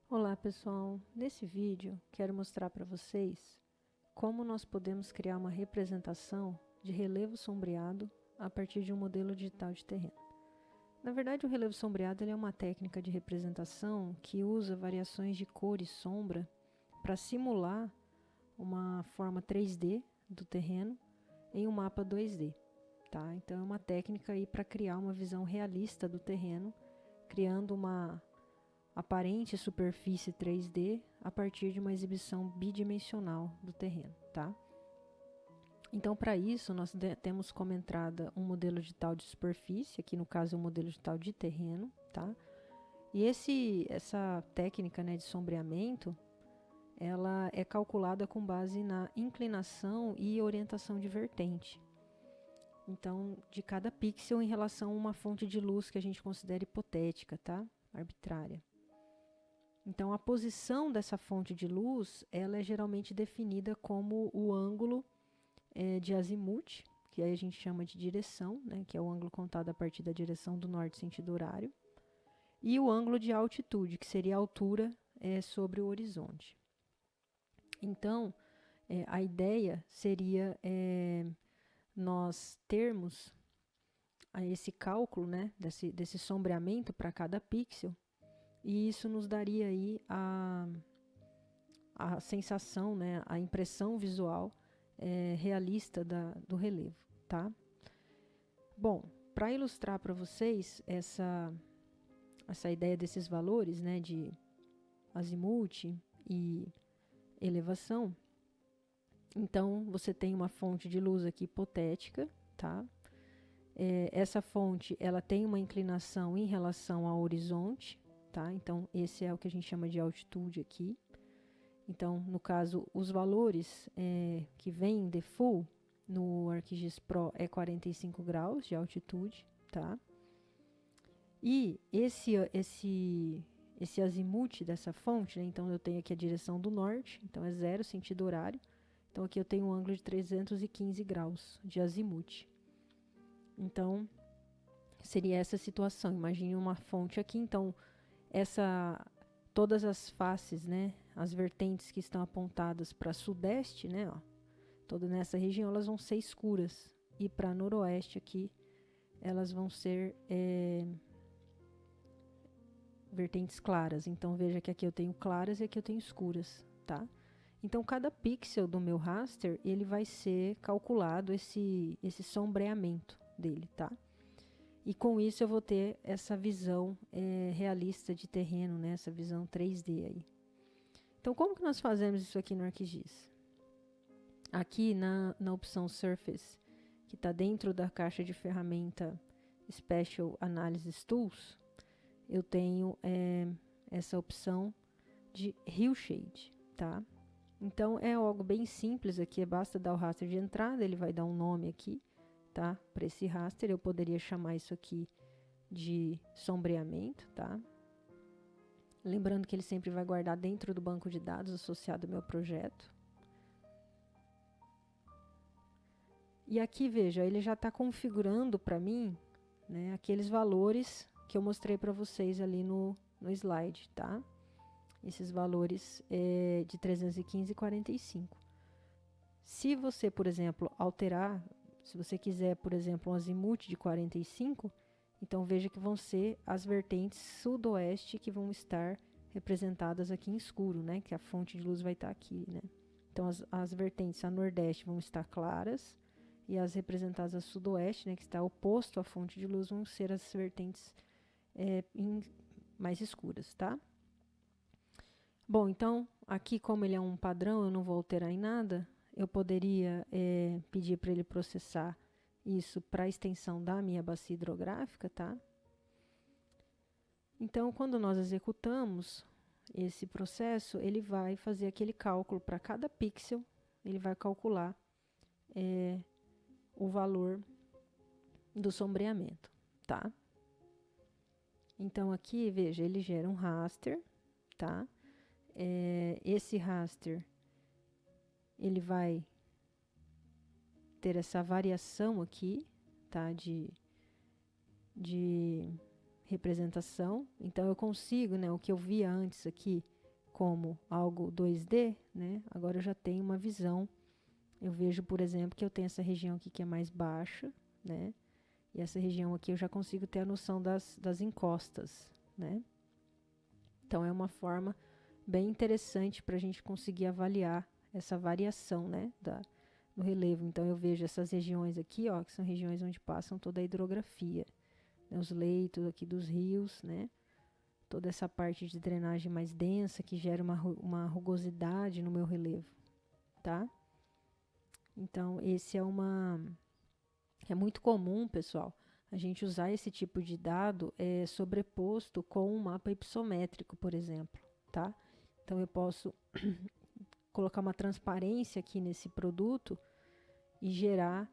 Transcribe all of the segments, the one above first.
Olá pessoal, nesse vídeo quero mostrar para vocês como nós podemos criar uma representação de relevo sombreado a partir de um modelo digital de terreno. Na verdade, o relevo sombreado é uma técnica de representação que usa variações de cor e sombra para simular uma forma 3D do terreno em um mapa 2D. Tá? Então é uma técnica para criar uma visão realista do terreno, criando uma aparente superfície 3D a partir de uma exibição bidimensional do terreno, tá? Então, para isso, nós temos como entrada um modelo digital de superfície, aqui no caso é um modelo digital de terreno, tá? E essa técnica, né, de sombreamento, ela é calculada com base na inclinação e orientação de vertente. Então, de cada pixel em relação a uma fonte de luz que a gente considera hipotética, tá? Arbitrária. Então, a posição dessa fonte de luz, ela é geralmente definida como o ângulo de azimuth, que aí a gente chama de direção, né, que é o ângulo contado a partir da direção do norte sentido horário, e o ângulo de altitude, que seria a altura sobre o horizonte. Então, a ideia seria nós termos esse cálculo, né, desse sombreamento para cada pixel, e isso nos daria aí a sensação, né, a impressão visual realista do relevo, tá? Bom, para ilustrar para vocês essa ideia desses valores, né, de azimuth e elevação, então você tem uma fonte de luz aqui hipotética, tá? Essa fonte, ela tem uma inclinação em relação ao horizonte, tá? Então, esse é o que a gente chama de altitude aqui. Então, no caso, os valores que vêm em default no ArcGIS Pro é 45 graus de altitude, tá? E esse azimuth dessa fonte, né? Então, eu tenho aqui a direção do norte, então é 0 sentido horário. Então, aqui eu tenho um ângulo de 315 graus de azimuth. Então, seria essa situação. Imagine uma fonte aqui, então, todas as faces, né, as vertentes que estão apontadas para sudeste, né, ó, toda nessa região, elas vão ser escuras. E para noroeste aqui, elas vão ser vertentes claras. Então, veja que aqui eu tenho claras e aqui eu tenho escuras, tá? Então, cada pixel do meu raster, ele vai ser calculado esse sombreamento dele, tá? E com isso eu vou ter essa visão realista de terreno, né? Essa visão 3D aí. Então, como que nós fazemos isso aqui no ArcGIS? Aqui na opção Surface, que está dentro da caixa de ferramenta Special Analysis Tools, eu tenho essa opção de Hillshade, tá? Então, é algo bem simples aqui, basta dar o raster de entrada, ele vai dar um nome aqui, tá? Para esse raster, eu poderia chamar isso aqui de sombreamento, tá? Lembrando que ele sempre vai guardar dentro do banco de dados associado ao meu projeto. E aqui, veja, ele já está configurando para mim, né, aqueles valores que eu mostrei para vocês ali no slide, tá? Esses valores de 315 e 45. Se você, por exemplo, alterar, se você quiser, por exemplo, um azimuth de 45, então veja que vão ser as vertentes sudoeste que vão estar representadas aqui em escuro, né? Que a fonte de luz vai estar aqui, né? Então as vertentes a nordeste vão estar claras e as representadas a sudoeste, né, que está oposto à fonte de luz, vão ser as vertentes mais escuras, tá? Bom, então aqui, como ele é um padrão, eu não vou alterar em nada. Eu poderia pedir para ele processar isso para a extensão da minha bacia hidrográfica, tá? Então, quando nós executamos esse processo, ele vai fazer aquele cálculo para cada pixel, ele vai calcular o valor do sombreamento, tá? Então, aqui, veja, ele gera um raster, tá? Esse raster, ele vai ter essa variação aqui, tá? De representação. Então, eu consigo, né? O que eu via antes aqui, como algo 2D, né? Agora eu já tenho uma visão. Eu vejo, por exemplo, que eu tenho essa região aqui que é mais baixa, né? E essa região aqui eu já consigo ter a noção das encostas, né? Então é uma forma bem interessante para a gente conseguir avaliar essa variação, né, do relevo. Então eu vejo essas regiões aqui, ó, que são regiões onde passam toda a hidrografia, né, os leitos aqui dos rios, né? Toda essa parte de drenagem mais densa que gera uma rugosidade no meu relevo, tá? Então, é muito comum, pessoal, a gente usar esse tipo de dado sobreposto com um mapa hipossométrico, por exemplo, tá? Então, eu posso colocar uma transparência aqui nesse produto e gerar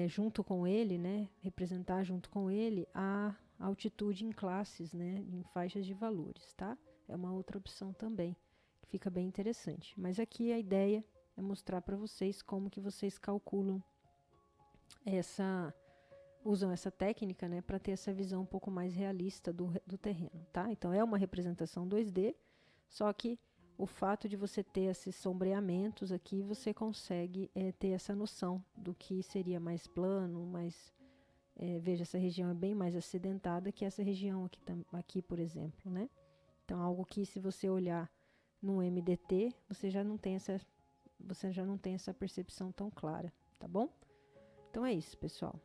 junto com ele, né? Representar junto com ele a altitude em classes, né? Em faixas de valores, tá? É uma outra opção também, que fica bem interessante. Mas aqui a ideia é mostrar para vocês como que vocês calculam usam essa técnica, né, para ter essa visão um pouco mais realista do terreno, tá? Então é uma representação 2D, só que o fato de você ter esses sombreamentos aqui, você consegue ter essa noção do que seria mais plano, veja, essa região é bem mais acidentada que essa região aqui, por exemplo, né? Então algo que se você olhar no MDT, você já não tem essa percepção tão clara, tá bom? Então é isso, pessoal.